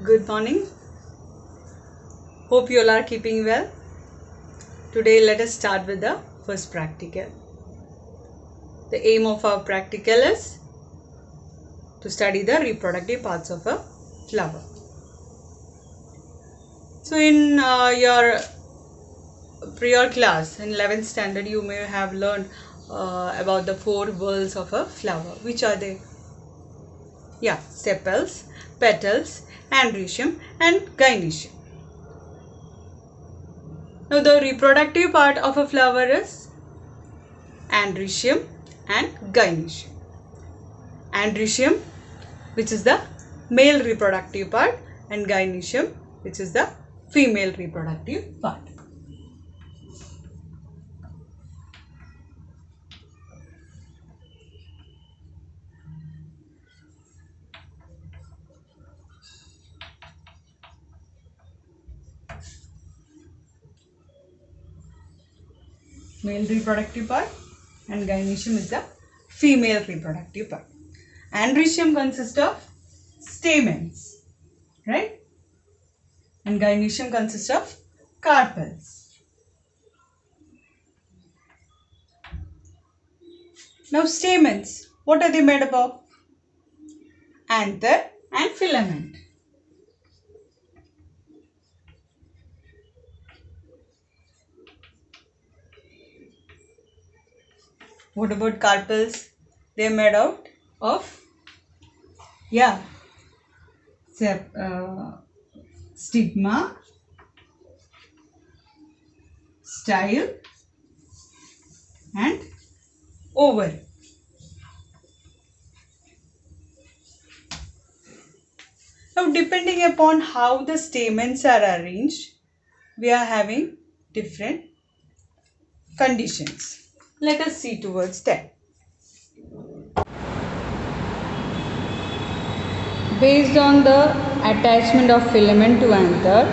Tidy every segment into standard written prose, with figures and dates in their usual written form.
Good morning. Hope you all are keeping well. Today let us start with the first practical. The aim of our practical is to study the reproductive parts of a flower. So in your prior class in 11th standard you may have learned about the four whorls of a flower. Which are they? Yeah, sepals, petals, androecium and gynoecium. Now the reproductive part of a flower is androecium and gynoecium. Androecium, which is the male reproductive part, and gynoecium, which is the female reproductive part. Male reproductive part and gynoecium is the female reproductive part. Androecium consists of stamens, right? And gynoecium consists of carpels. Now stamens, what are they made up of? Anther and filament. What about carpels? They are made out of, stigma, style and ovary. Now depending upon how the stamens are arranged, we are having different conditions. Let us see towards that. Based on the attachment of filament to anther,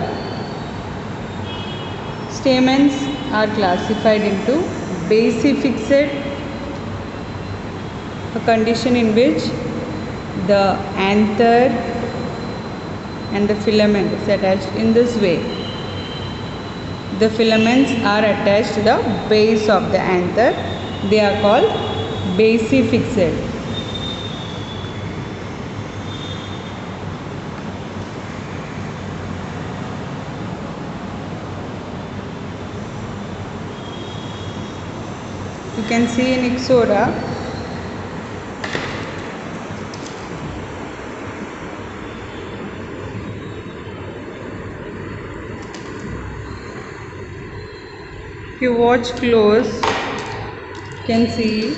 stamens are classified into basifixed, a condition in which the anther and the filament is attached in this way. The filaments are attached to the base of the anther. They are called basifixed. You can see in Ixora, if you watch close, you can see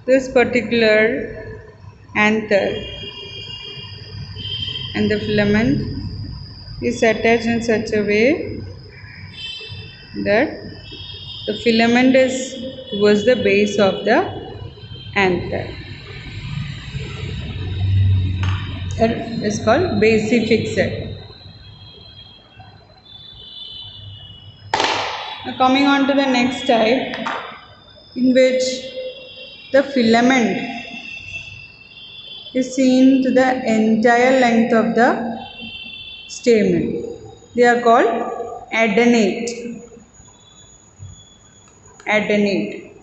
this particular anther and the filament is attached in such a way that the filament is towards the base of the anther. It is called basifixed. Now coming on to the next type, in which the filament is seen to the entire length of the stamen. They are called adennate. Adennate.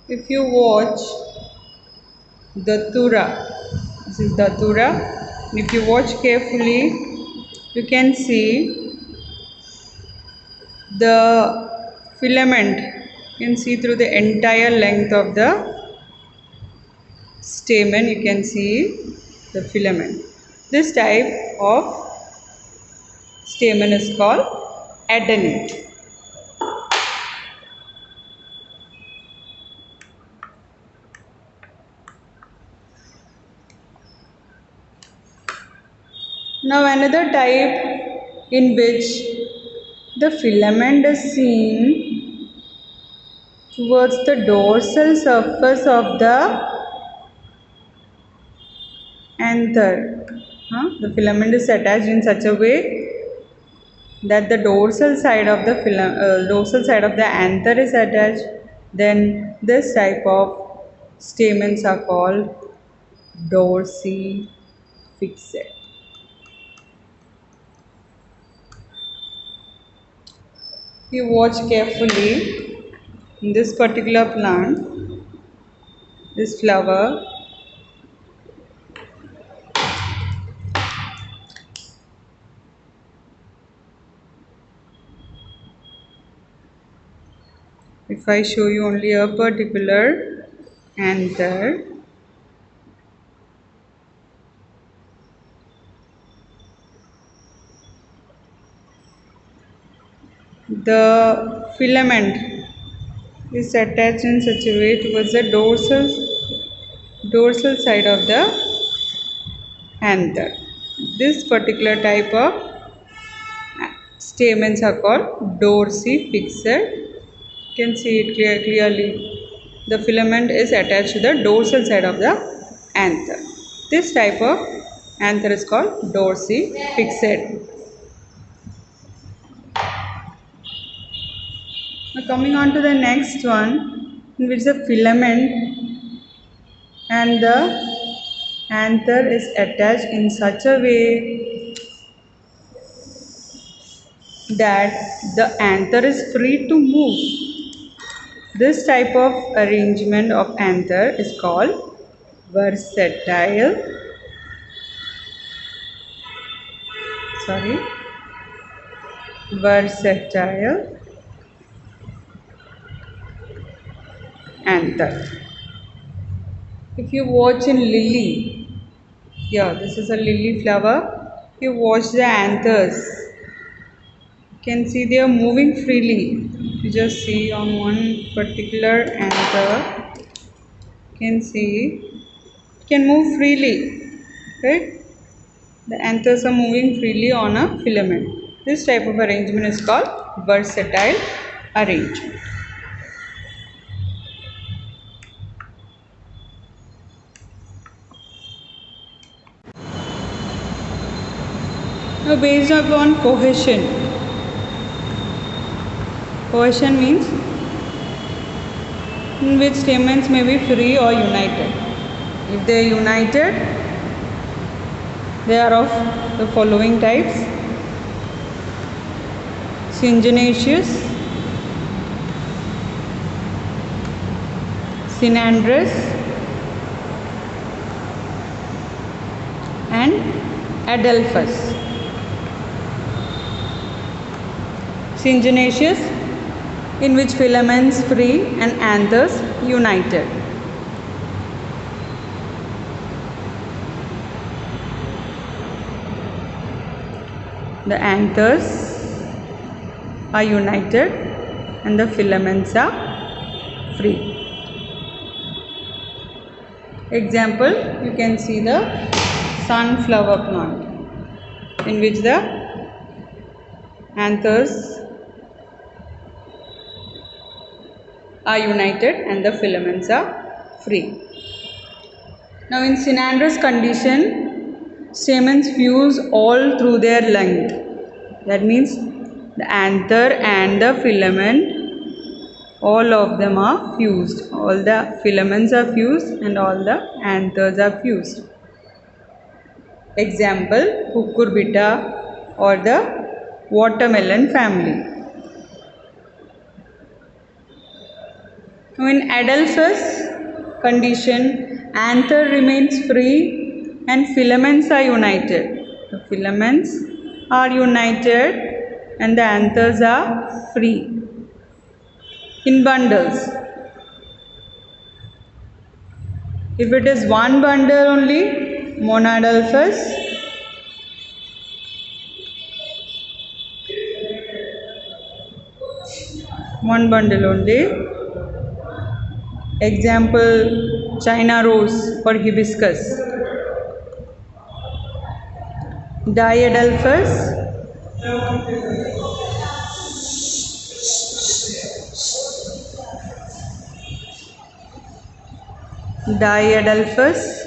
If you watch Datura, this is Datura, and if you watch carefully, you can see the filament. You can see through the entire length of the stamen, you can see the filament. This type of stamen is called adennate. Now another type in which the filament is seen towards the dorsal surface of the anther. The filament is attached in such a way that the dorsal side of the anther is attached. Then this type of stamens are called dorsifixate. If you watch carefully in this particular plant, this flower, if I show you only a particular anther, the filament is attached in such a way towards the dorsal side of the anther. This particular type of stamens are called dorsifixate. You can see it clearly. The filament is attached to the dorsal side of the anther. This type of anther is called dorsifixate. Now coming on to the next one, in which the filament and the anther is attached in such a way that the anther is free to move. This type of arrangement of anther is called versatile. Versatile anther. If you watch in lily, this is a lily flower. If you watch the anthers, you can see they are moving freely. You just see on one particular anther, you can see it can move freely, right? The anthers are moving freely on a filament. This type of arrangement is called versatile arrangement. Now based upon cohesion. Cohesion means in which stamens may be free or united. If they are united, they are of the following types: syngenaceous, synandrous, and adelphous. Syngenaceous, in which filaments free and anthers united. The anthers are united and the filaments are free. Example, you can see the sunflower plant, in which the anthers are united and the filaments are free. Now in synandrous condition, stamens fuse all through their length. That means the anther and the filament, all of them are fused. All the filaments are fused and all the anthers are fused. Example, cucurbita or the watermelon family. Now in adelphous condition, anther remains free and filaments are united. The filaments are united and the anthers are free in bundles. If it is one bundle only, monadelphous. One bundle only. Example, China rose or hibiscus. Diadelphous. Diadelphous,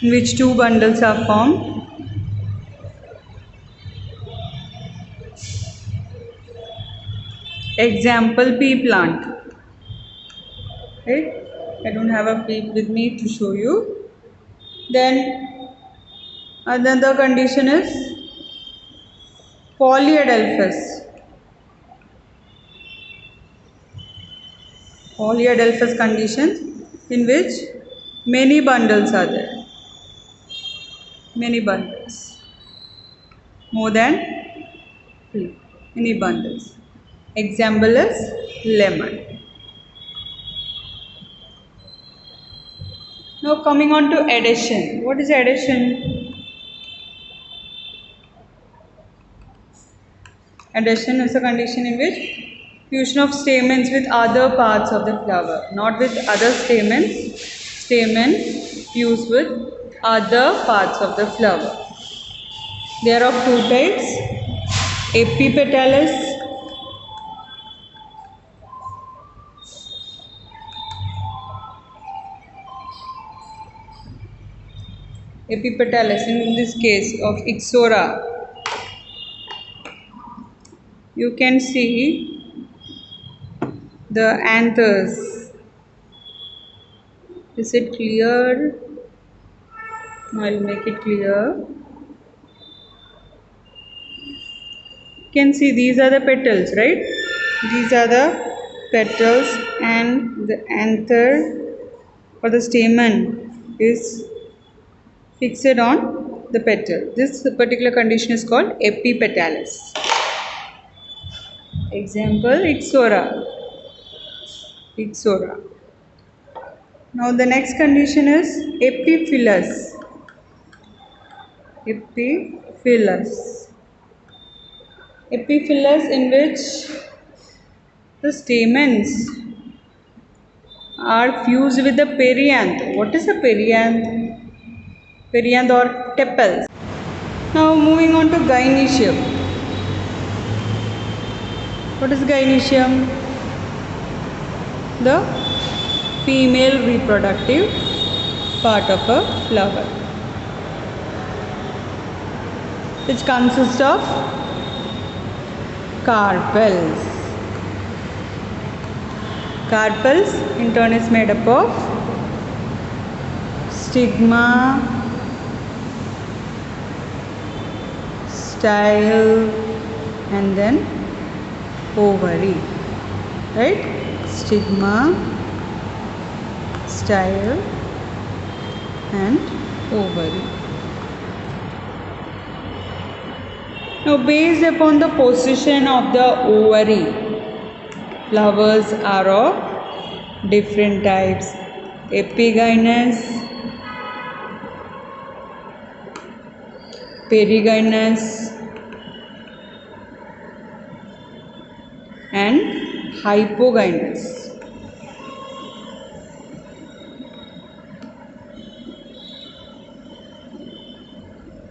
in which two bundles are formed. Example, pea plant. Right? I don't have a pea with me to show you. Then another condition is polyadelphous. Polyadelphous condition in which many bundles are there. Many bundles. More than three. Many bundles. Example is lemon. Now coming on to addition. What is addition? Addition is a condition in which fusion of stamens with other parts of the flower, not with other stamens. Stamen fused with other parts of the flower. There are two types: epipetalis in this case of Ixora. You can see the anthers. Is it clear? I'll make it clear. You can see these are the petals, right? These are the petals, and the anther or the stamen is fixed on the petal. This particular condition is called epipetalis. Example, Ixora. Ixora. Now the next condition is epiphyllous. Epiphyllous. Epiphyllous in which the stamens are fused with the perianth. What is a perianth? Perianth or tepals. Now moving on to gynoecium. What is gynoecium? The female reproductive part of a flower, which consists of carpels. Carpels in turn is made up of stigma, style, and then ovary. Right? Stigma, style, and ovary. Now, based upon the position of the ovary, flowers are of different types: epigynous, perigynous, and hypogynous.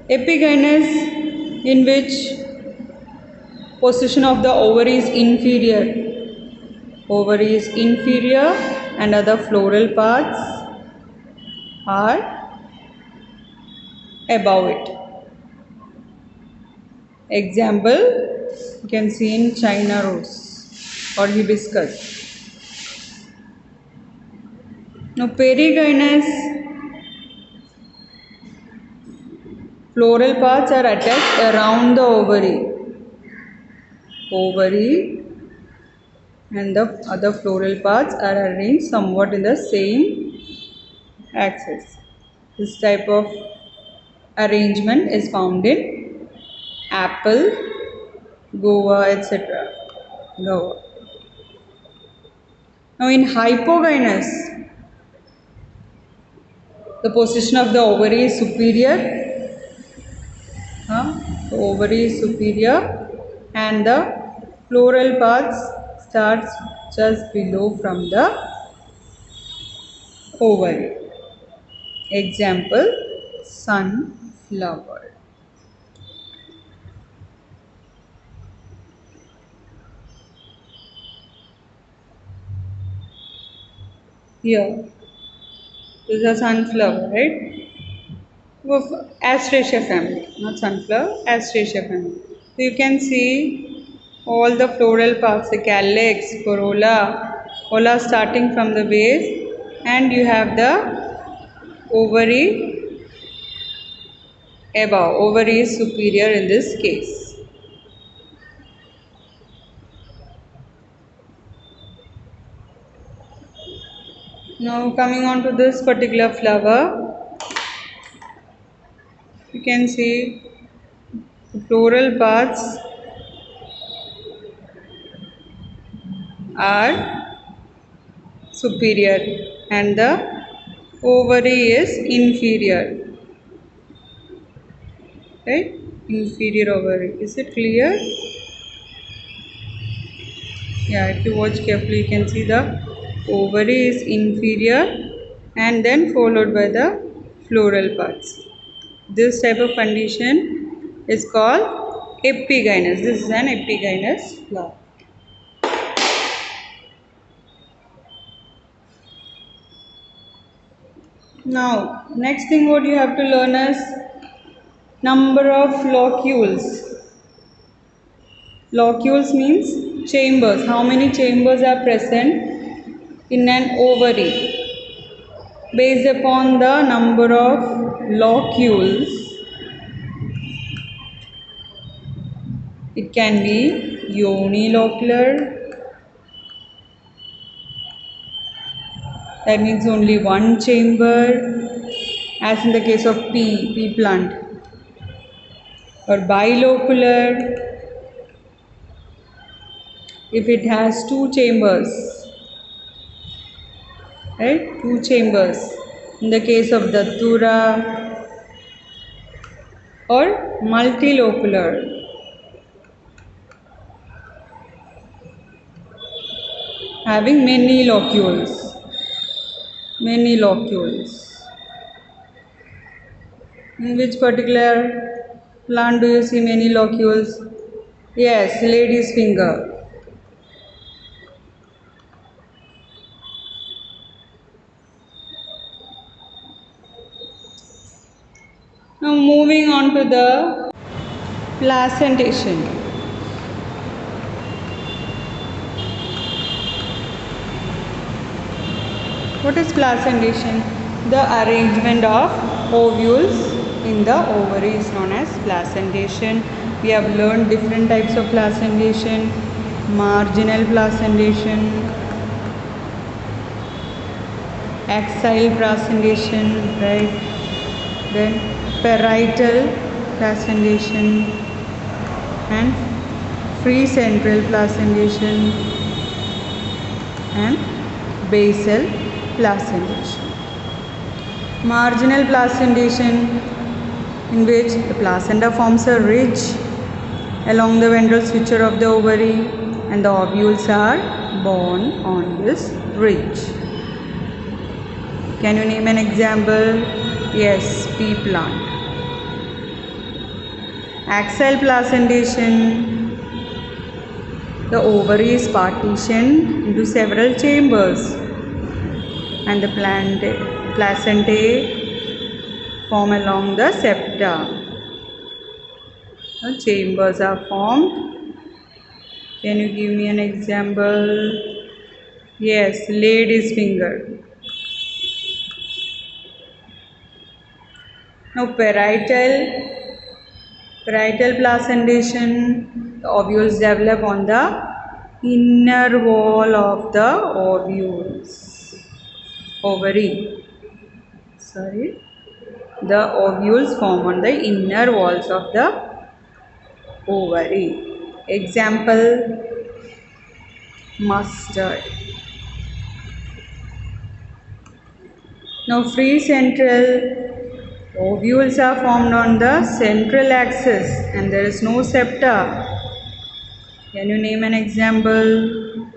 Epigynous, in which position of the ovary is inferior. Ovary is inferior and other floral parts are above it. Example, you can see in China rose or hibiscus. Now perigynous, floral parts are attached around the ovary. Ovary and the other floral parts are arranged somewhat in the same axis. This type of arrangement is found in apple, guava, etc. Guava. Now in hypogynous, the position of the ovary is superior. The ovary is superior and the floral parts starts just below from the ovary. Example, sunflower. Here, this is a sunflower, right? Of Astraceae family, not sunflower, Astraceae family. So you can see all the floral parts, the calyx, corolla, all are starting from the base, and you have the ovary above. Ovary is superior in this case. Now coming on to this particular flower, you can see the floral parts are superior and the ovary is inferior, right? Inferior ovary. Is it clear? Yeah, if you watch carefully, you can see the ovary is inferior and then followed by the floral parts. This type of condition is called epigynous. This is an epigynous flower. Now, next thing what you have to learn is number of locules. Locules means chambers. How many chambers are present in an ovary? Based upon the number of locules, it can be unilocular, that means only one chamber, as in the case of pea plant, or bilocular if it has two chambers, right? Two chambers in the case of datura, or multilocular, having many locules. Many locules. In which particular plant do you see many locules? Yes, lady's finger. Now moving on to the placentation. What is placentation? The arrangement of ovules in the ovary is known as placentation. We have learned different types of placentation: marginal placentation, axile placentation, right? Then parietal placentation and free central placentation and basal placentation. Marginal placentation, in which the placenta forms a ridge along the ventral suture of the ovary and the ovules are born on this ridge. Can you name an example? Yes, pea plant. Axial placentation, the ovary is partitioned into several chambers and the placentae form along the septa. The chambers are formed. Can you give me an example? Yes, lady's finger. Now parietal placentation, the ovules develop on the inner wall of the ovary. The ovules form on the inner walls of the ovary. Example, mustard. Now free central, ovules are formed on the central axis and there is no septa. Can you name an example?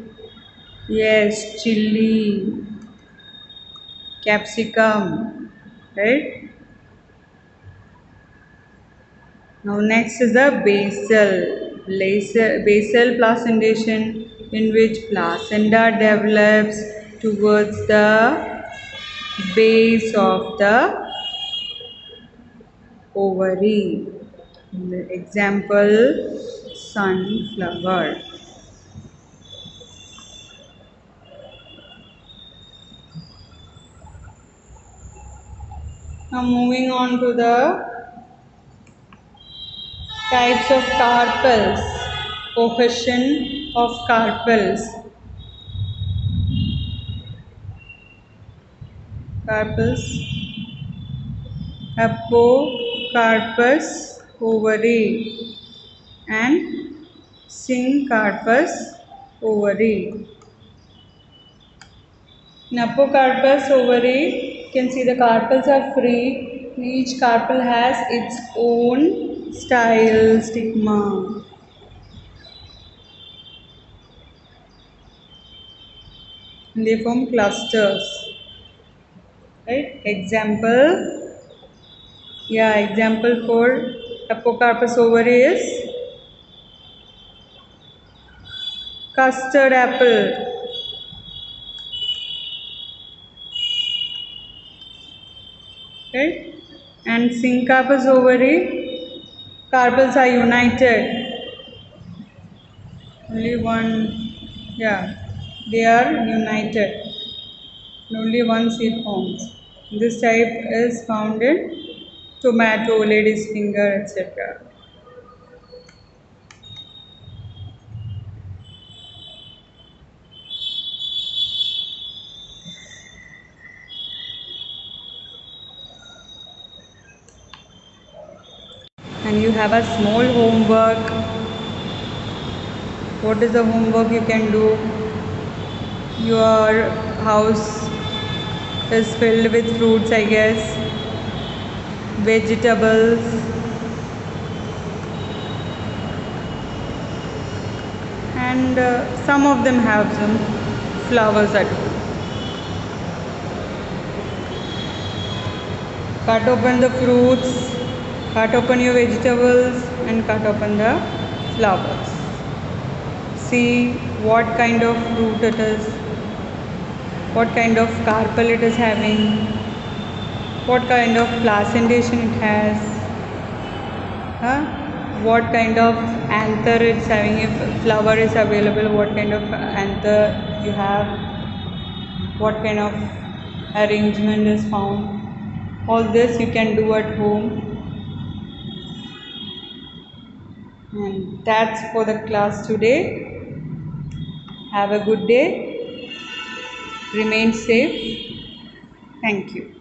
Yes, chilli, capsicum, right? Now next is the basal placentation, in which placenta develops towards the base of the ovary. The example, sunflower. Now moving on to the types of carpels, cohesion of carpels. Carpels, apocarpus ovary and syncarpus ovary. In apocarpus ovary, you can see the carpels are free. Each carpel has its own style stigma. And they form clusters. Right? Example for apocarpus ovary is custard apple. Right? And syncarpus ovary, carpels are united. Only one, they are united. Only one seed forms. This type is found in tomato, lady's finger, etc. And you have a small homework. What is the homework you can do? Your house is filled with fruits, I guess, vegetables, and some of them have some flowers at home. Cut open the fruits, cut open your vegetables, and cut open the flowers. See what kind of fruit it is, what kind of carpel it is having, what kind of placentation it has, what kind of anther it's having, if flower is available, what kind of anther you have, what kind of arrangement is found. All this you can do at home. And that's for the class today. Have a good day. Remain safe. Thank you.